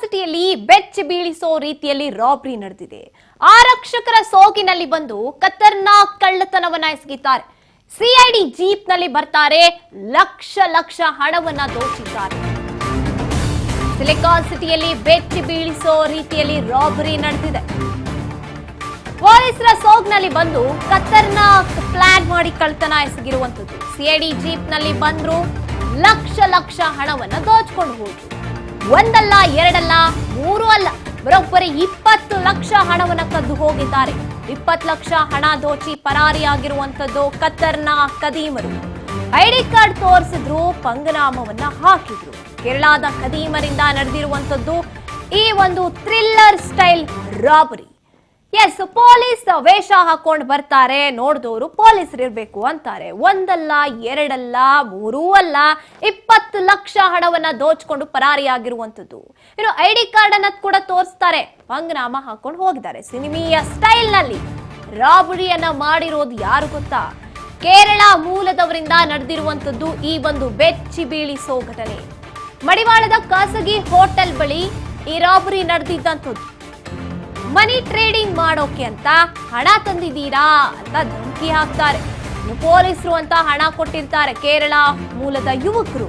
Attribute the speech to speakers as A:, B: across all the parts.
A: ಸಿಟಿಯಲ್ಲಿ ಬೆಚ್ಚಿ ಬೀಳಿಸೋ ರೀತಿಯಲ್ಲಿ ರಾಬರಿ ನಡೆದಿದೆ. ಆರಕ್ಷಕರ ಸೋಗಿನಲ್ಲಿ ಬಂದು ಖತರ್ನಾಕ್ ಕಳ್ಳತನವನ್ನ ಎಸಗಿದ್ದಾರೆ. ಸಿಐಡಿ ಜೀಪ್ ನಲ್ಲಿ ಬರ್ತಾರೆ, ಲಕ್ಷ ಹಣವನ್ನ ದೋಚಿದ್ದಾರೆ. ಸಿಲಿಕಾನ್ ಸಿಟಿಯಲ್ಲಿ ಬೆಚ್ಚಿ ಬೀಳಿಸೋ ರೀತಿಯಲ್ಲಿ ರಾಬರಿ ನಡೆದಿದೆ. ಪೊಲೀಸರ ಸೋಗ್ನಲ್ಲಿ ಬಂದು ಖತರ್ನಾಕ್ ಪ್ಲಾನ್ ಮಾಡಿ ಕಳ್ಳತನ ಎಸಗಿರುವಂತದ್ದು. ಸಿಐಡಿ ಜೀಪ್ ನಲ್ಲಿ ಬಂದ್ರು, ಲಕ್ಷ ಹಣವನ್ನ ದೋಚ್ಕೊಂಡು ಹೋದ್ರು. ಒಂದಲ್ಲ ಎರಡಲ್ಲ ಮೂರು ಅಲ್ಲ, ಬರೋಬ್ಬರಿ 20 ಲಕ್ಷ ಹಣವನ್ನ ಕದ್ದು ಹೋಗಿದ್ದಾರೆ. 20 ಲಕ್ಷ ಹಣ ದೋಚಿ ಪರಾರಿಯಾಗಿರುವಂತದ್ದು ಖತರ್ನಾಕ್ ಕದೀಮರು. ಐಡಿ ಕಾರ್ಡ್ ತೋರಿಸಿದ್ರು, ಪಂಗನಾಮವನ್ನ ಹಾಕಿದ್ರು. ಕೇರಳದ ಕದೀಮರಿಂದ ನಡೆದಿರುವಂತದ್ದು ಈ ಒಂದು thriller style robbery. Yes, police ವೇಷ ಹಾಕೊಂಡು ಬರ್ತಾರೆ, ನೋಡಿದವರು ಪೊಲೀಸರು ಇರ್ಬೇಕು ಅಂತಾರೆ. ಒಂದಲ್ಲ ಎರಡಲ್ಲ ಮೂರೂ ಅಲ್ಲ, 20 ಲಕ್ಷ ಹಣವನ್ನ ದೋಚ್ಕೊಂಡು ಪರಾರಿಯಾಗಿರುವಂತದ್ದು. ಇನ್ನು ಐಡಿ ಕಾರ್ಡ್ ಅನ್ನ ಕೂಡ ತೋರಿಸ್ತಾರೆ, ಪಂಗನಾಮ ಹಾಕೊಂಡು ಹೋಗಿದ್ದಾರೆ. ಸಿನಿಮೀಯ ಸ್ಟೈಲ್ ನಲ್ಲಿ ರಾಬರಿಯನ್ನ ಮಾಡಿರೋದು ಯಾರು ಗೊತ್ತಾ? ಕೇರಳ ಮೂಲದವರಿಂದ ನಡೆದಿರುವಂತದ್ದು ಈ ಒಂದು ಬೆಚ್ಚಿ ಬೀಳಿಸೋ ಘಟನೆ. ಮಡಿವಾಳದ ಖಾಸಗಿ ಹೋಟೆಲ್ ಬಳಿ ಈ ರಾಬರಿ ನಡೆದಿದ್ದಂಥದ್ದು. ಮನಿ ಟ್ರೇಡಿಂಗ್ ಮಾಡೋಕೆ ಅಂತ ಹಣ ತಂದಿದ್ದೀರಾ ಅಂತ ಧಮಕಿ ಹಾಕ್ತಾರೆ. ಪೊಲೀಸರು ಅಂತ ಹಣ ಕೊಟ್ಟಿರ್ತಾರೆ ಕೇರಳ ಮೂಲದ ಯುವಕರು.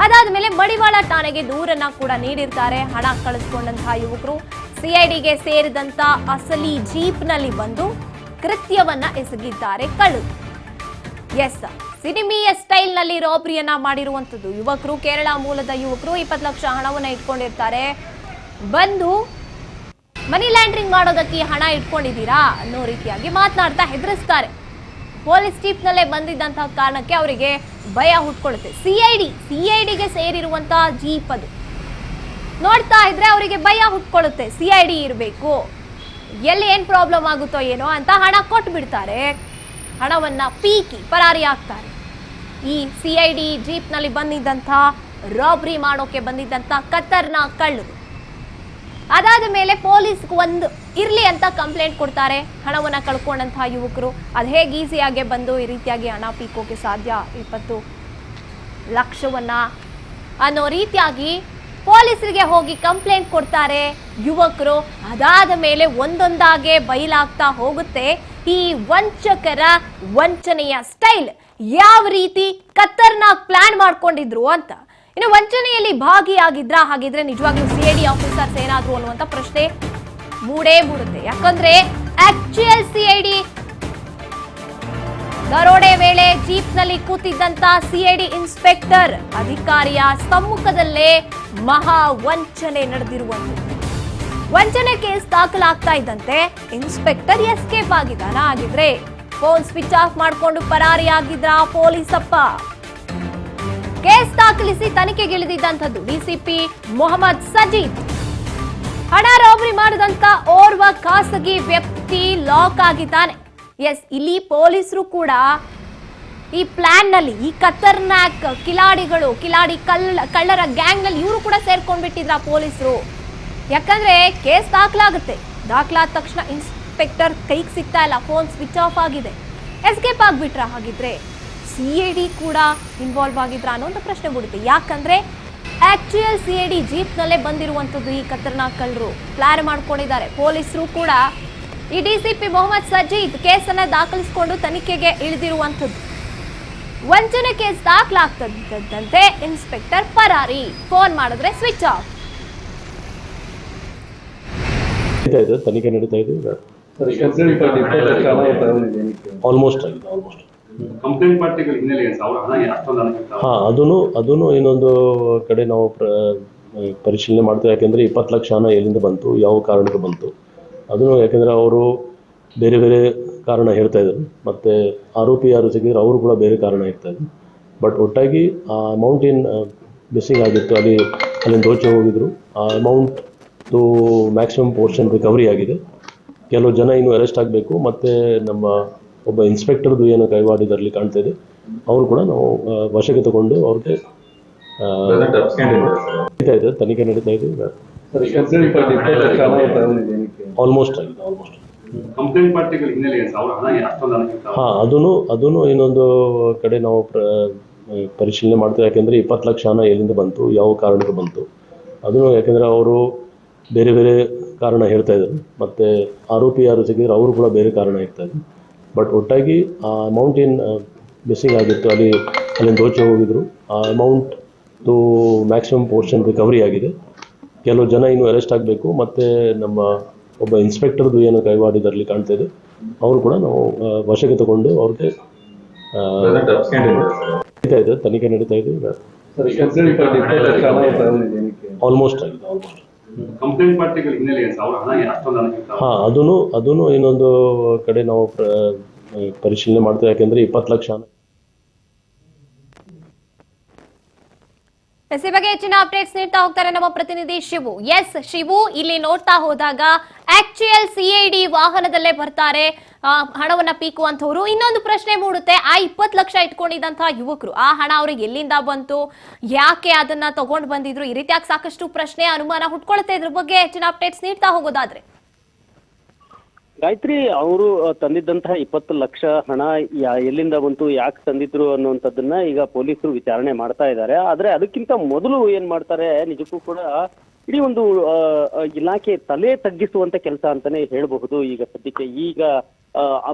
A: ಅದಾದ್ಮೇಲೆ ಮಡಿವಾಳ ಠಾಣೆಗೆ ದೂರನ್ನ ಕೂಡ ನೀಡಿರ್ತಾರೆ. ಹಣ ಕಳಿಸ್ಕೊಂಡಂತಹ ಯುವಕರು ಸಿಐಡಿಗೆ ಸೇರಿದಂತ ಅಸಲಿ ಜೀಪ್ ನಲ್ಲಿ ಬಂದು ಕೃತ್ಯವನ್ನ ಎಸಗಿದ್ದಾರೆ ಕಳ್ಳರು. ಎಸ್, ಸಿನಿಮೀಯ ಸ್ಟೈಲ್ ನಲ್ಲಿ ರಾಬರಿಯನ್ನ ಮಾಡಿರುವಂತದ್ದು ಯುವಕರು. ಕೇರಳ ಮೂಲದ ಯುವಕರು 20 ಲಕ್ಷ ಹಣವನ್ನ ಇಟ್ಕೊಂಡಿರ್ತಾರೆ. ಬಂದು ಮನಿ ಲ್ಯಾಂಡ್ರಿಂಗ್ ಮಾಡೋದಕ್ಕೆ ಹಣ ಇಟ್ಕೊಂಡಿದ್ದೀರಾ ಅನ್ನೋ ರೀತಿಯಾಗಿ ಮಾತನಾಡ್ತಾ ಹೆದರಿಸ್ತಾರೆ. ಪೊಲೀಸ್ ಜೀಪ್ ನಲ್ಲೇ ಬಂದಿದ್ದಂತಹ ಕಾರಣಕ್ಕೆ ಅವರಿಗೆ ಭಯ ಹುಟ್ಕೊಳ್ಳುತ್ತೆ. ಸಿಐಡಿಗೆ ಸೇರಿರುವಂತಹ ಜೀಪ್ ಅದು. ನೋಡ್ತಾ ಇದ್ರೆ ಅವರಿಗೆ ಭಯ ಹುಟ್ಕೊಳ್ಳುತ್ತೆ, ಸಿಐಡಿ ಇರಬೇಕು, ಎಲ್ಲಿ ಏನ್ ಪ್ರಾಬ್ಲಮ್ ಆಗುತ್ತೋ ಏನೋ ಅಂತ ಹಣ ಕೊಟ್ಟು ಬಿಡ್ತಾರೆ. ಹಣವನ್ನ ಪೀಕಿ ಪರಾರಿ ಆಗ್ತಾರೆ. ಈ ಸಿಐಡಿ ಜೀಪ್ ನಲ್ಲಿ ಬಂದಿದ್ದಂತಹ ರಾಬರಿ ಮಾಡೋಕೆ ಬಂದಿದ್ದಂತಹ ಖತರ್ನಾಕ್ ಕಳ್ಳರು. ಅದಾದ ಮೇಲೆ ಪೊಲೀಸ್ಗೆ ಒಂದು ಇರ್ಲಿ ಅಂತ ಕಂಪ್ಲೇಂಟ್ ಕೊಡ್ತಾರೆ. ಹಣವನ್ನ ಕಳ್ಕೊಂಡಂತಹ ಯುವಕರು ಅದು ಹೇಗೆ ಈಸಿಯಾಗಿ ಬಂದು ಈ ರೀತಿಯಾಗಿ ಹಣ ಪೀಕೋಕೆ ಸಾಧ್ಯ, 20 ಲಕ್ಷವನ್ನ ಅನ್ನೋ ರೀತಿಯಾಗಿ ಪೊಲೀಸರಿಗೆ ಹೋಗಿ ಕಂಪ್ಲೇಂಟ್ ಕೊಡ್ತಾರೆ ಯುವಕರು. ಅದಾದ ಮೇಲೆ ಒಂದೊಂದಾಗೆ ಬಯಲಾಗ್ತಾ ಹೋಗುತ್ತೆ ಈ ವಂಚಕರ ವಂಚನೆಯ ಸ್ಟೈಲ್, ಯಾವ ರೀತಿ ಖತರ್ನಾಕ್ ಪ್ಲಾನ್ ಮಾಡ್ಕೊಂಡಿದ್ರು ಅಂತ. ಇನ್ನು ವಂಚನೆಯಲ್ಲಿ ಭಾಗಿಯಾಗಿದ್ರ, ಹಾಗಿದ್ರೆ ನಿಜವಾಗ್ಲೂ ಸಿಐಡಿ ಆಫೀಸರ್ಸ್ ಏನಾದ್ರು ಅನ್ನುವಂತ ಪ್ರಶ್ನೆ ಮೂಡುತ್ತೆ. ಯಾಕಂದ್ರೆ ಆಕ್ಚುಯಲ್ ಸಿಐಡಿ ದರೋಡೆ ವೇಳೆ ಜೀಪ್ ನಲ್ಲಿ ಕೂತಿದ್ದಂತ ಸಿಐಡಿ ಇನ್ಸ್ಪೆಕ್ಟರ್ ಅಧಿಕಾರಿಯ ಸಮ್ಮುಖದಲ್ಲೇ ಮಹಾ ವಂಚನೆ ನಡೆದಿರುವಂತದ್ದು. ವಂಚನೆ ಕೇಸ್ ದಾಖಲಾಗ್ತಾ ಇದ್ದಂತೆ ಇನ್ಸ್ಪೆಕ್ಟರ್ ಎಸ್ಕೇಪ್ ಆಗಿದ್ದಾನ. ಆಗಿದ್ರೆ ಫೋನ್ ಸ್ವಿಚ್ ಆಫ್ ಮಾಡ್ಕೊಂಡು ಪರಾರಿಯಾಗಿದ್ರ ಪೊಲೀಸಪ್ಪ. ಕೇಸ್ ದಾಖಲಿಸಿ ತನಿಖೆಗಿಳಿದಿದ್ದಂಥದ್ದು ಡಿಸಿಪಿ ಮೊಹಮ್ಮದ್ ಸಜೀದ್. ಹಣ ರಾಬರಿ ಮಾಡಿದಂತ ಓರ್ವ ಖಾಸಗಿ ವ್ಯಕ್ತಿ ಲಾಕ್ ಆಗಿದ್ದಾನೆ. ಎಸ್, ಇಲ್ಲಿ ಪೊಲೀಸರು ಕೂಡ ಈ ಪ್ಲಾನ್ ನಲ್ಲಿ ಈ ಖತರ್ನಾಕ್ ಕಿಲಾಡಿ ಕಳ್ಳರ ಗ್ಯಾಂಗ್ ನಲ್ಲಿ ಇವರು ಕೂಡ ಸೇರ್ಕೊಂಡ್ಬಿಟ್ಟಿದ್ರ ಪೊಲೀಸರು. ಯಾಕಂದ್ರೆ ಕೇಸ್ ದಾಖಲಾದ ತಕ್ಷಣ ಇನ್ಸ್ಪೆಕ್ಟರ್ ಕೈಗೆ ಸಿಗ್ತಾ ಇಲ್ಲ, ಫೋನ್ ಸ್ವಿಚ್ ಆಫ್ ಆಗಿದೆ, ಎಸ್ಕೇಪ್ ಆಗ್ಬಿಟ್ರ. ಹಾಗಿದ್ರೆ ಸಿಐಡಿ ಕೂಡ ಇನ್ವಾಲ್ವ್ ಆಗಿದ್ರ ಅನ್ನೋ ಒಂದು ಪ್ರಶ್ನೆ ಮೂಡುತ್ತೆ. ಯಾಕಂದ್ರೆ ಆಕ್ಚುಯಲ್ ಸಿಐಡಿ ಜೀಪ್ ನಲ್ಲೇ ಬಂದಿರುವಂತದ್ದು ಈ ಖತರ್ನಾಕ್ ಕಳ್ಳರು ಪ್ಲಾನ್ ಮಾಡ್ಕೊಂಡಿದ್ದಾರೆ. ಪೊಲೀಸರು ಕೂಡ ಈ ಡಿಸಿಪಿ ಮೊಹಮ್ಮದ್ ಸಜೀದ್ ಕೇಸನ್ನ ದಾಖಲಿಸಿಕೊಂಡು ತನಿಖೆಗೆ ಇಳಿದಿರುವಂತದ್ದು. ವಂಚನೆ ಕೇಸ್ ದಾಖಲಾಗ್ತದಂತೆ ಇನ್ಸ್ಪೆಕ್ಟರ್ ಪರಾರಿ, ಫೋನ್ ಮಾಡಿದ್ರೆ ಸ್ವಿಚ್ ಆಫ್.
B: ತನಿಖೆ ನಡೀತಾ ಇದೆ. ಆಲ್ಮೋಸ್ಟ್ ಅದನ್ನು ಇನ್ನೊಂದು ಕಡೆ ನಾವು ಪರಿಶೀಲನೆ ಮಾಡ್ತೇವೆ. ಯಾಕೆಂದ್ರೆ 20 ಲಕ್ಷ ಹಣ ಎಲ್ಲಿಂದ ಬಂತು, ಯಾವ ಕಾರಣಕ್ಕೆ ಬಂತು ಅದನ್ನು, ಯಾಕೆಂದ್ರೆ ಅವರು ಬೇರೆ ಕಾರಣ ಹೇಳ್ತಾ ಇದ್ರು. ಮತ್ತೆ ಆರೋಪಿ ಯಾರು ಸಿಕ್ಕಿದ್ರು ಅವರು ಕೂಡ ಬೇರೆ ಕಾರಣ ಹೇಳ್ತಾ ಇದ್ರು. ಬಟ್ ಒಟ್ಟಾಗಿ ಆ ಅಮೌಂಟ್ ಏನು ಮಿಸ್ಸಿಂಗ್ ಆಗಿತ್ತು, ಅಲ್ಲಿಂದ ದೋಚಿ ಹೋಗಿದ್ರು. ಆ ಅಮೌಂಟ್ ಮ್ಯಾಕ್ಸಿಮಮ್ ಪೋರ್ಷನ್ ರಿಕವರಿ ಆಗಿದೆ. ಕೆಲವು ಜನ ಇನ್ನೂ ಅರೆಸ್ಟ್ ಆಗಬೇಕು. ಮತ್ತು ನಮ್ಮ ಒಬ್ಬ ಇನ್ಸ್ಪೆಕ್ಟರ್ದು ಏನು ಕೈವಾಡ ಇದರಲ್ಲಿ ಕಾಣ್ತಾ ಇದೆ, ಅವರು ಕೂಡ ನಾವು ವಶಕ್ಕೆ ತಗೊಂಡು ಅವ್ರಿಗೆ ತನಿಖೆ ನಡೀತಾ ಇದೆ. ಆಲ್ಮೋಸ್ಟ್ ಅದನ್ನು ಇನ್ನೊಂದು ಕಡೆ ನಾವು ಪರಿಶೀಲನೆ ಮಾಡ್ತೇವೆ. ಯಾಕೆಂದ್ರೆ 20 ಲಕ್ಷ ಹಣ ಎಲ್ಲಿಂದ ಬಂತು, ಯಾವ ಕಾರಣಕ್ಕೆ ಬಂತು ಅದನ್ನು ಯಾಕೆಂದರೆ ಅವರು ಬೇರೆ ಬೇರೆ ಕಾರಣ ಹೇಳ್ತಾ ಇದ್ದಾರೆ, ಮತ್ತು ಆರೋಪಿ ಯಾರು ಸಿಕ್ಕಿದ್ರೆ ಅವರು ಕೂಡ ಬೇರೆ ಕಾರಣ ಹೇಳ್ತಾಯಿದ್ರು. ಬಟ್ ಒಟ್ಟಾಗಿ ಆ ಅಮೌಂಟ್ ಏನು ಮಿಸ್ಸಿಂಗ್ ಆಗಿತ್ತು, ಅಲ್ಲಿಂದ ದೋಚಿ ಹೋಗಿದ್ರು. ಆ ಅಮೌಂಟ್ದು ಮ್ಯಾಕ್ಸಿಮಮ್ ಪೋರ್ಷನ್ ರಿಕವರಿ ಆಗಿದೆ. ಕೆಲವು ಜನ ಇನ್ನೂ ಅರೆಸ್ಟ್ ಆಗಬೇಕು, ಮತ್ತು ನಮ್ಮ ಒಬ್ಬ ಇನ್ಸ್ಪೆಕ್ಟರ್ದು ಏನು ಕೈವಾಡ ಇದರಲ್ಲಿ ಕಾಣ್ತಾ ಇದೆ, ಅವರು ಕೂಡ ನಾವು ವಶಕ್ಕೆ ತಗೊಂಡು ಅವ್ರಿಗೆ ನಡೀತಾ ಇದೆ, ತನಿಖೆ ನಡೀತಾ ಇದೆ. ಆಲ್ಮೋಸ್ಟ್ ಆಗಿದೆ. ಹಾಂ, ಅದೂ ಇನ್ನೊಂದು ಕಡೆ ನಾವು ಪರಿಶೀಲನೆ ಮಾಡ್ತೇವೆ. ಯಾಕೆಂದರೆ 20 ಲಕ್ಷ
A: ಈ ಬಗ್ಗೆ ಹೆಚ್ಚಿನ ಅಪ್ಡೇಟ್ಸ್ ನೀಡ್ತಾ ಹೋಗ್ತಾರೆ ನಮ್ಮ ಪ್ರತಿನಿಧಿ ಶಿವು. ಎಸ್ ಶಿವು, ಇಲ್ಲಿ ನೋಡ್ತಾ ಹೋದಾಗ ಆಕ್ಚುಯಲ್ ಸಿಐಡಿ ವಾಹನದಲ್ಲೇ ಬರ್ತಾರೆ ಹಣವನ್ನ ಪೀಕುವಂತವ್ರು. ಇನ್ನೊಂದು ಪ್ರಶ್ನೆ ಮೂಡುತ್ತೆ, ಆ 20 ಲಕ್ಷ ಇಟ್ಕೊಂಡಿದ್ದಂತಹ ಯುವಕರು ಆ ಹಣ ಅವ್ರಿಗೆ ಎಲ್ಲಿಂದ ಬಂತು, ಯಾಕೆ ಅದನ್ನ ತಗೊಂಡು ಬಂದಿದ್ರು, ಈ ರೀತಿಯಾಗಿ ಸಾಕಷ್ಟು ಪ್ರಶ್ನೆ ಅನುಮಾನ ಹುಟ್ಕೊಳುತ್ತೆ. ಇದ್ರ ಬಗ್ಗೆ ಹೆಚ್ಚಿನ ಅಪ್ಡೇಟ್ಸ್ ನೀಡ್ತಾ ಹೋಗೋದಾದ್ರೆ
C: ಗಾಯತ್ರಿ, ಅವರು ತಂದಿದ್ದಂತಹ 20 ಲಕ್ಷ ಹಣ ಎಲ್ಲಿಂದ ಬಂತು, ಯಾಕೆ ತಂದಿದ್ರು ಅನ್ನುವಂಥದ್ದನ್ನ ಈಗ ಪೊಲೀಸರು ವಿಚಾರಣೆ ಮಾಡ್ತಾ ಇದ್ದಾರೆ. ಆದ್ರೆ ಅದಕ್ಕಿಂತ ಮೊದಲು ಏನ್ ಮಾಡ್ತಾರೆ, ನಿಜಕ್ಕೂ ಕೂಡ ಇಡೀ ಒಂದು ಇಲಾಖೆ ತಲೆ ತಗ್ಗಿಸುವಂತ ಕೆಲಸ ಅಂತಾನೆ ಹೇಳಬಹುದು. ಈಗ ಸದ್ಯಕ್ಕೆ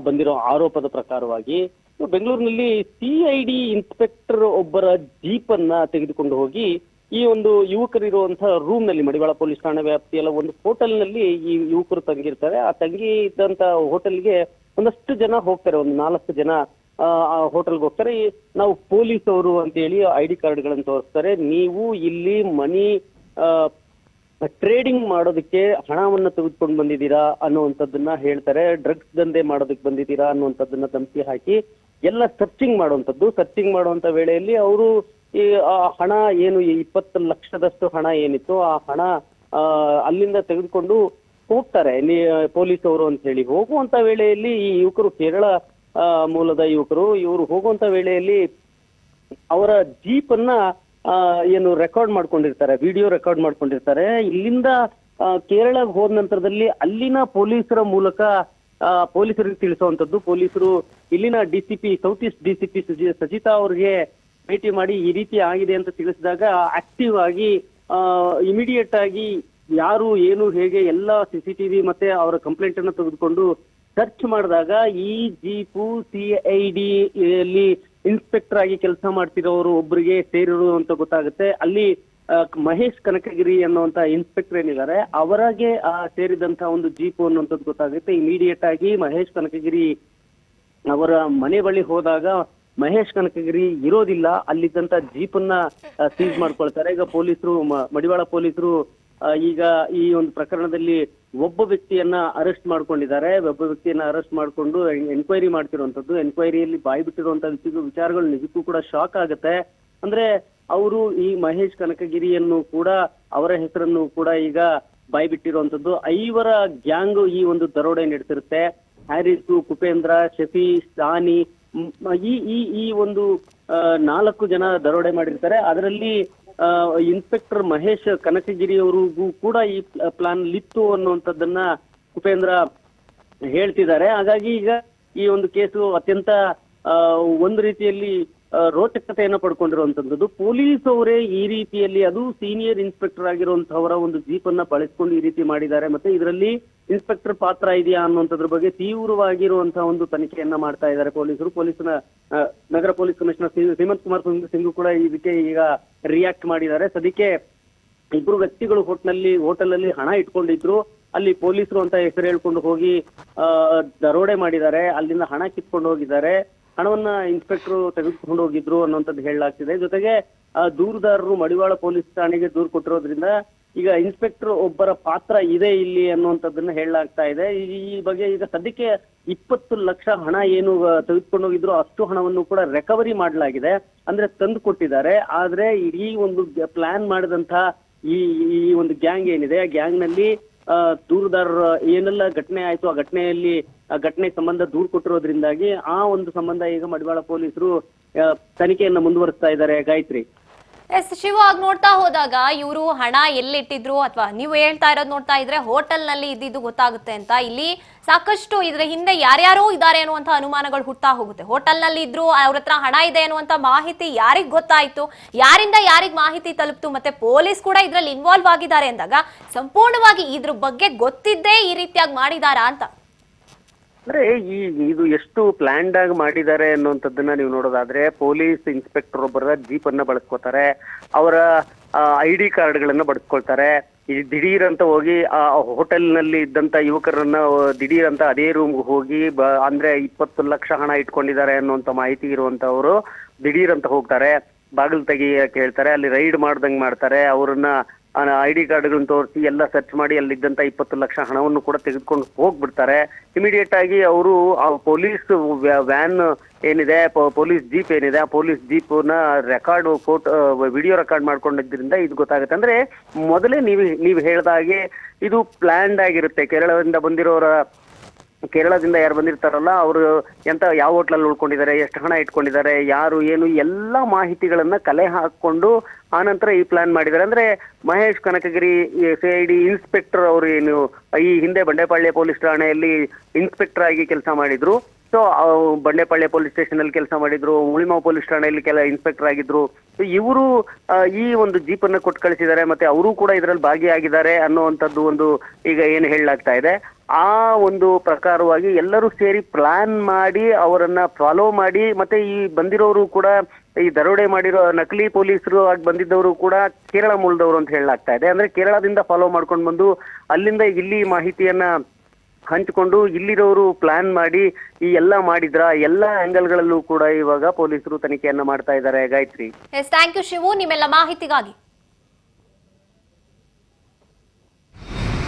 C: ಬಂದಿರೋ ಆರೋಪದ ಪ್ರಕಾರವಾಗಿ ಬೆಂಗಳೂರಿನಲ್ಲಿ ಸಿಐಡಿ ಇನ್ಸ್ಪೆಕ್ಟರ್ ಒಬ್ಬರ ಜೀಪ್ ಅನ್ನ ತೆಗೆದುಕೊಂಡು ಹೋಗಿ ಈ ಒಂದು ಯುವಕರಿರುವಂತಹ ರೂಮ್ ನಲ್ಲಿ, ಮಡಿವಾಳ ಪೊಲೀಸ್ ಠಾಣಾ ವ್ಯಾಪ್ತಿಯಲ್ಲ ಒಂದು ಹೋಟೆಲ್ ನಲ್ಲಿ ಈ ಯುವಕರು ತಂಗಿರ್ತಾರೆ. ಆ ತಂಗಿ ಇದ್ದಂತ ಹೋಟೆಲ್ಗೆ ಒಂದಷ್ಟು ಜನ ಹೋಗ್ತಾರೆ, ಒಂದು 4 ಜನ ಆ ಹೋಟೆಲ್ಗೆ ಹೋಗ್ತಾರೆ. ನಾವು ಪೊಲೀಸ್ ಅವರು ಅಂತ ಹೇಳಿ ID ಕಾರ್ಡ್ಗಳನ್ನು ತೋರಿಸ್ತಾರೆ. ನೀವು ಇಲ್ಲಿ ಮನಿ ಟ್ರೇಡಿಂಗ್ ಮಾಡೋದಕ್ಕೆ ಹಣವನ್ನ ತೆಗೆದುಕೊಂಡು ಬಂದಿದ್ದೀರಾ ಅನ್ನುವಂಥದ್ದನ್ನ ಹೇಳ್ತಾರೆ. ಡ್ರಗ್ಸ್ ದಂಧೆ ಮಾಡೋದಕ್ಕೆ ಬಂದಿದ್ದೀರಾ ಅನ್ನುವಂಥದ್ದನ್ನ ಧಮಕಿ ಹಾಕಿ ಎಲ್ಲ ಸರ್ಚಿಂಗ್ ಮಾಡುವಂತ ವೇಳೆಯಲ್ಲಿ ಅವರು ಈ ಹಣ ಏನು 20 ಲಕ್ಷದಷ್ಟು ಹಣ ಏನಿತ್ತು ಆ ಹಣ ಅಲ್ಲಿಂದ ತೆಗೆದುಕೊಂಡು ಹೋಗ್ತಾರೆ ಇಲ್ಲಿ ಪೊಲೀಸ್ ಅವರು ಅಂತ ಹೇಳಿ. ಹೋಗುವಂತ ವೇಳೆಯಲ್ಲಿ ಈ ಯುವಕರು ಕೇರಳ ಮೂಲದ ಯುವಕರು, ಇವರು ಹೋಗುವಂತ ವೇಳೆಯಲ್ಲಿ ಅವರ ಜೀಪ್ ಅನ್ನ ಏನು ರೆಕಾರ್ಡ್ ಮಾಡ್ಕೊಂಡಿರ್ತಾರೆ, ವಿಡಿಯೋ ರೆಕಾರ್ಡ್ ಮಾಡ್ಕೊಂಡಿರ್ತಾರೆ. ಇಲ್ಲಿಂದ ಕೇರಳಕ್ಕೆ ಹೋದ ನಂತರದಲ್ಲಿ ಅಲ್ಲಿನ ಪೊಲೀಸರ ಮೂಲಕ ಪೊಲೀಸರಿಗೆ ತಿಳಿಸುವಂತದ್ದು. ಪೊಲೀಸರು ಇಲ್ಲಿನ DCP, ಸೌತ್ ಈಸ್ಟ್ DCP ಸಜಿತಾ ಅವ್ರಿಗೆ ಭೇಟಿ ಮಾಡಿ ಈ ರೀತಿ ಆಗಿದೆ ಅಂತ ತಿಳಿಸಿದಾಗ ಆಕ್ಟಿವ್ ಆಗಿ ಇಮಿಡಿಯೇಟ್ ಆಗಿ ಯಾರು ಏನು ಹೇಗೆ ಎಲ್ಲ CCTV ಮತ್ತೆ ಅವರ ಕಂಪ್ಲೇಂಟ್ ಅನ್ನು ತೆಗೆದುಕೊಂಡು ಸರ್ಚ್ ಮಾಡಿದಾಗ ಈ ಜೀಪು CID ಯಲ್ಲಿ ಇನ್ಸ್ಪೆಕ್ಟರ್ ಆಗಿ ಕೆಲಸ ಮಾಡ್ತಿರೋರು ಒಬ್ಬರಿಗೆ ಸೇರಿರು ಅಂತ ಗೊತ್ತಾಗುತ್ತೆ. ಅಲ್ಲಿ ಮಹೇಶ್ ಕನಕಗಿರಿ ಅನ್ನುವಂತ ಇನ್ಸ್ಪೆಕ್ಟರ್ ಏನಿದ್ದಾರೆ ಅವರಿಗೆ ಸೇರಿದಂತ ಒಂದು ಜೀಪು ಅನ್ನುವಂಥದ್ದು ಗೊತ್ತಾಗುತ್ತೆ. ಇಮಿಡಿಯೇಟ್ ಆಗಿ ಮಹೇಶ್ ಕನಕಗಿರಿ ಅವರ ಮನೆ ಬಳಿ ಹೋದಾಗ ಮಹೇಶ್ ಕನಕಗಿರಿ ಇರೋದಿಲ್ಲ, ಅಲ್ಲಿದ್ದಂತ ಜೀಪನ್ನ ಸೀಸ್ ಮಾಡ್ಕೊಳ್ತಾರೆ. ಈಗ ಪೊಲೀಸರು, ಮಡಿವಾಳ ಪೊಲೀಸರು ಈಗ ಈ ಒಂದು ಪ್ರಕರಣದಲ್ಲಿ ಒಬ್ಬ ವ್ಯಕ್ತಿಯನ್ನ ಅರೆಸ್ಟ್ ಮಾಡ್ಕೊಂಡಿದ್ದಾರೆ. ಒಬ್ಬ ವ್ಯಕ್ತಿಯನ್ನ ಅರೆಸ್ಟ್ ಮಾಡ್ಕೊಂಡು ಎನ್ಕ್ವೈರಿ ಮಾಡ್ತಿರುವಂತದ್ದು. ಎನ್ಕ್ವೈರಿಯಲ್ಲಿ ಬಾಯಿ ಬಿಟ್ಟಿರುವಂತ ವಿಚಾರಗಳು ನಿಜಕ್ಕೂ ಕೂಡ ಶಾಕ್ ಆಗುತ್ತೆ. ಅಂದ್ರೆ ಅವರು ಈ ಮಹೇಶ್ ಕನಕಗಿರಿಯನ್ನು ಕೂಡ, ಅವರ ಹೆಸರನ್ನು ಕೂಡ ಈಗ ಬಾಯಿ ಬಿಟ್ಟಿರುವಂತದ್ದು. 5 ಗ್ಯಾಂಗ್ ಈ ಒಂದು ದರೋಡೆ ನಡೆಸಿರುತ್ತೆ. ಹ್ಯಾರಿಸ್, ಕುಪೇಂದ್ರ, ಶಫಿ, ಸಾನಿ, ಈ ಒಂದು 4 ಜನ ದರೋಡೆ ಮಾಡಿರ್ತಾರೆ. ಅದರಲ್ಲಿ ಇನ್ಸ್ಪೆಕ್ಟರ್ ಮಹೇಶ್ ಕನಕಗಿರಿ ಅವರಿಗೂ ಕೂಡ ಈ ಪ್ಲಾನ್ ಲಿತ್ತು ಅನ್ನುವಂಥದ್ದನ್ನ ಕುಪೇಂದ್ರ ಹೇಳ್ತಿದ್ದಾರೆ. ಹಾಗಾಗಿ ಈಗ ಈ ಒಂದು ಕೇಸು ಅತ್ಯಂತ ಒಂದು ರೀತಿಯಲ್ಲಿ ರೋಚಕತೆಯನ್ನು ಪಡ್ಕೊಂಡಿರುವಂತದ್ದು. ಪೊಲೀಸ್ ಅವರೇ ಈ ರೀತಿಯಲ್ಲಿ, ಅದು ಸೀನಿಯರ್ ಇನ್ಸ್ಪೆಕ್ಟರ್ ಆಗಿರುವಂತಹವರ ಒಂದು ಜೀಪ್ ಅನ್ನ ಬಳಸಿಕೊಂಡು ಈ ರೀತಿ ಮಾಡಿದ್ದಾರೆ. ಮತ್ತೆ ಇದರಲ್ಲಿ ಇನ್ಸ್ಪೆಕ್ಟರ್ ಪಾತ್ರ ಇದೆಯಾ ಅನ್ನುವಂಥದ್ರ ಬಗ್ಗೆ ತೀವ್ರವಾಗಿರುವಂತಹ ಒಂದು ತನಿಖೆಯನ್ನ ಮಾಡ್ತಾ ಇದ್ದಾರೆ ಪೊಲೀಸರು. ನಗರ ಪೊಲೀಸ್ ಕಮಿಷನರ್ ಹೇಮಂತ್ ಕುಮಾರ್ ಸಿಂಗ್ ಕೂಡ ಇದಕ್ಕೆ ಈಗ ರಿಯಾಕ್ಟ್ ಮಾಡಿದ್ದಾರೆ. ಸದ್ಯಕ್ಕೆ 2 ವ್ಯಕ್ತಿಗಳು ಹೋಟೆಲ್ ಅಲ್ಲಿ ಹಣ ಇಟ್ಕೊಂಡಿದ್ರು. ಅಲ್ಲಿ ಪೊಲೀಸರು ಅಂತ ಹೆಸರು ಹೇಳ್ಕೊಂಡು ಹೋಗಿ ದರೋಡೆ ಮಾಡಿದ್ದಾರೆ, ಅಲ್ಲಿಂದ ಹಣ ಕಿತ್ಕೊಂಡು ಹೋಗಿದ್ದಾರೆ. ಹಣವನ್ನ ಇನ್ಸ್ಪೆಕ್ಟರ್ ತೆಗೆದುಕೊಂಡು ಹೋಗಿದ್ರು ಅನ್ನುವಂಥದ್ದು ಹೇಳಲಾಗ್ತಿದೆ. ಜೊತೆಗೆ ದೂರುದಾರರು ಮಡಿವಾಳ ಪೊಲೀಸ್ ಠಾಣೆಗೆ ದೂರು ಕೊಟ್ಟಿರೋದ್ರಿಂದ ಈಗ ಇನ್ಸ್ಪೆಕ್ಟರ್ ಒಬ್ಬರ ಪಾತ್ರ ಇದೆ ಇಲ್ಲಿ ಅನ್ನುವಂಥದ್ದನ್ನ ಹೇಳಲಾಗ್ತಾ ಇದೆ. ಈ ಬಗ್ಗೆ ಈಗ ಸದ್ಯಕ್ಕೆ 20 ಲಕ್ಷ ಹಣ ಏನು ತೆಗೆದುಕೊಂಡು ಹೋಗಿದ್ರು ಅಷ್ಟು ಹಣವನ್ನು ಕೂಡ ರಿಕವರಿ ಮಾಡಲಾಗಿದೆ, ಅಂದ್ರೆ ತಂದು ಕೊಟ್ಟಿದ್ದಾರೆ. ಆದ್ರೆ ಇಡೀ ಒಂದು ಪ್ಲಾನ್ ಮಾಡಿದಂತಹ ಈ ಒಂದು ಗ್ಯಾಂಗ್ ಏನಿದೆ, ಆ ಗ್ಯಾಂಗ್ ನಲ್ಲಿ ದೂರುದಾರರ ಏನೆಲ್ಲ ಘಟನೆ ಆಯ್ತು, ಆ ಘಟನೆ ಸಂಬಂಧ ದೂರು ಕೊಟ್ಟಿರೋದ್ರಿಂದಾಗಿ ಆ ಒಂದು ಸಂಬಂಧ ಈಗ ಮಡಿವಾಳ ಪೊಲೀಸರು ತನಿಖೆಯನ್ನ ಮುಂದುವರಿಸ್ತಾ ಇದ್ದಾರೆ. ಗಾಯತ್ರಿ,
A: ಎಸ್ ಶಿವ, ಆಗ ನೋಡ್ತಾ ಹೋದಾಗ ಇವರು ಹಣ ಎಲ್ಲಿಟ್ಟಿದ್ರು ಅಥವಾ ನೀವು ಹೇಳ್ತಾ ಇರೋದು ನೋಡ್ತಾ ಇದ್ರೆ ಹೋಟೆಲ್ ನಲ್ಲಿ ಇದ್ದಿದ್ದು ಗೊತ್ತಾಗುತ್ತೆ ಅಂತ. ಇಲ್ಲಿ ಸಾಕಷ್ಟು ಇದ್ರ ಹಿಂದೆ ಯಾರ್ಯಾರೋ ಇದ್ದಾರೆ ಅನ್ನುವಂತ ಅನುಮಾನಗಳು ಹುಟ್ಟಾ ಹೋಗುತ್ತೆ. ಹೋಟೆಲ್ ನಲ್ಲಿ ಇದ್ರು, ಅವ್ರ ಹತ್ರ ಹಣ ಇದೆ ಅನ್ನುವಂತ ಮಾಹಿತಿ ಯಾರಿಗ್ ಗೊತ್ತಾಯ್ತು, ಯಾರಿಂದ ಯಾರಿಗ್ ಮಾಹಿತಿ ತಲುಪ್ತು, ಮತ್ತೆ ಪೊಲೀಸ್ ಕೂಡ ಇದ್ರಲ್ಲಿ ಇನ್ವಾಲ್ವ್ ಆಗಿದ್ದಾರೆ ಅಂದಾಗ ಸಂಪೂರ್ಣವಾಗಿ ಇದ್ರ ಬಗ್ಗೆ ಗೊತ್ತಿದ್ದೇ ಈ ರೀತಿಯಾಗಿ ಮಾಡಿದಾರಾ ಅಂತ.
C: ಅಂದ್ರೆ ಇದು ಎಷ್ಟು ಪ್ಲಾನ್ಡ್ ಆಗಿ ಮಾಡಿದ್ದಾರೆ ಅನ್ನುವಂಥದ್ದನ್ನ ನೀವು ನೋಡೋದಾದ್ರೆ, ಪೊಲೀಸ್ ಇನ್ಸ್ಪೆಕ್ಟರ್ ಒಬ್ಬರ ಜೀಪ್ ಅನ್ನ ಬಳಸ್ಕೋತಾರೆ, ಅವರ ID ಕಾರ್ಡ್ಗಳನ್ನ ಬಳಸ್ಕೊಳ್ತಾರೆ. ಈ ದಿಢೀರ್ ಅಂತ ಹೋಗಿ ಆ ಹೋಟೆಲ್ ನಲ್ಲಿ ಇದ್ದಂತ ಯುವಕರನ್ನ ದಿಢೀರ್ ಅಂತ ಅದೇ ರೂಮ್ಗೆ ಹೋಗಿ ಅಂದ್ರೆ 20 ಲಕ್ಷ ಹಣ ಇಟ್ಕೊಂಡಿದ್ದಾರೆ ಅನ್ನುವಂತ ಮಾಹಿತಿ ಇರುವಂತವ್ರು ದಿಢೀರ್ ಅಂತ ಹೋಗ್ತಾರೆ, ಬಾಗಿಲು ತೆಗಿಯಕ್ಕೆ ಹೇಳ್ತಾರೆ, ಅಲ್ಲಿ ರೈಡ್ ಮಾಡ್ದಂಗ್ ಮಾಡ್ತಾರೆ, ಅವ್ರನ್ನ ID ಕಾರ್ಡ್ಗಳನ್ನ ತೋರಿಸಿ ಎಲ್ಲ ಸರ್ಚ್ ಮಾಡಿ ಅಲ್ಲಿದ್ದಂತ 20 ಲಕ್ಷ ಹಣವನ್ನು ಕೂಡ ತೆಗೆದುಕೊಂಡು ಹೋಗ್ಬಿಡ್ತಾರೆ. ಇಮಿಡಿಯೇಟ್ ಆಗಿ ಅವರು ಆ ಪೊಲೀಸ್ ವ್ಯಾನ್ ಏನಿದೆ, ಪೊಲೀಸ್ ಜೀಪ್ ಏನಿದೆ, ಆ ಪೊಲೀಸ್ ಜೀಪ್ ನ ರೆಕಾರ್ಡ್ ವಿಡಿಯೋ ರೆಕಾರ್ಡ್ ಮಾಡ್ಕೊಂಡಿದ್ರಿಂದ ಇದು ಗೊತ್ತಾಗುತ್ತೆ. ಅಂದ್ರೆ ಮೊದಲೇ ನೀವು ಹೇಳ್ದ ಹಾಗೆ ಇದು ಪ್ಲಾನ್ಡ್ ಆಗಿರುತ್ತೆ. ಕೇರಳದಿಂದ ಯಾರು ಬಂದಿರ್ತಾರಲ್ಲ ಅವರು ಯಾವ ಹೋಟ್ಲಲ್ಲಿ ಉಳ್ಕೊಂಡಿದ್ದಾರೆ, ಎಷ್ಟು ಹಣ ಇಟ್ಕೊಂಡಿದ್ದಾರೆ, ಯಾರು ಏನು ಎಲ್ಲ ಮಾಹಿತಿಗಳನ್ನ ಕಲೆ ಹಾಕೊಂಡು ಆನಂತರ ಈ ಪ್ಲಾನ್ ಮಾಡಿದ್ದಾರೆ. ಅಂದ್ರೆ ಮಹೇಶ್ ಕನಕಗಿರಿ CID ಇನ್ಸ್ಪೆಕ್ಟರ್ ಅವರು ಏನು ಈ ಹಿಂದೆ ಬಂಡೆಪಾಳ್ಯ ಪೊಲೀಸ್ ಠಾಣೆಯಲ್ಲಿ ಇನ್ಸ್ಪೆಕ್ಟರ್ ಆಗಿ ಕೆಲಸ ಮಾಡಿದ್ರು. ಸೊ ಬಂಡೆಪಾಳ್ಯ ಪೊಲೀಸ್ ಸ್ಟೇಷನ್ ಅಲ್ಲಿ ಕೆಲಸ ಮಾಡಿದ್ರು, ಉಳಿಮಾವ್ ಪೊಲೀಸ್ ಠಾಣೆಯಲ್ಲಿ ಇನ್ಸ್ಪೆಕ್ಟರ್ ಆಗಿದ್ರು. ಇವರು ಈ ಒಂದು ಜೀಪ್ ಅನ್ನ ಕೊಟ್ಟು ಕಳಿಸಿದ್ದಾರೆ, ಮತ್ತೆ ಅವರು ಕೂಡ ಇದರಲ್ಲಿ ಭಾಗಿಯಾಗಿದ್ದಾರೆ ಅನ್ನುವಂಥದ್ದು ಒಂದು ಈಗ ಏನು ಹೇಳಲಾಗ್ತಾ ಇದೆ. ಆ ಒಂದು ಪ್ರಕಾರವಾಗಿ ಎಲ್ಲರೂ ಸೇರಿ ಪ್ಲಾನ್ ಮಾಡಿ ಅವರನ್ನ ಫಾಲೋ ಮಾಡಿ, ಮತ್ತೆ ಈ ಬಂದಿರೋರು ಕೂಡ ಈ ದರೋಡೆ ಮಾಡಿರೋ ನಕಲಿ ಪೊಲೀಸರು ಆಗಿ ಬಂದಿದ್ದವರು ಕೂಡ ಕೇರಳ ಮೂಲದವರು ಅಂತ ಹೇಳಲಾಗ್ತಾ ಇದೆ. ಅಂದ್ರೆ ಕೇರಳದಿಂದ ಫಾಲೋ ಮಾಡ್ಕೊಂಡು ಬಂದು ಅಲ್ಲಿಂದ ಇಲ್ಲಿ ಮಾಹಿತಿಯನ್ನ ಹಂಚಿಕೊಂಡು ಇಲ್ಲಿರೋರು ಪ್ಲಾನ್ ಮಾಡಿ ಈ ಎಲ್ಲ ಮಾಡಿದ್ರ ಎಲ್ಲ ಆಂಗಲ್ಗಳಲ್ಲೂ ಕೂಡ ಇವಾಗ ಪೊಲೀಸರು ತನಿಖೆಯನ್ನ ಮಾಡ್ತಾ ಇದ್ದಾರೆ. ಗಾಯತ್ರಿ,
A: ಥ್ಯಾಂಕ್ ಯು ಶಿವು, ನಿಮ್ಮೆಲ್ಲ ಮಾಹಿತಿಗಾಗಿ.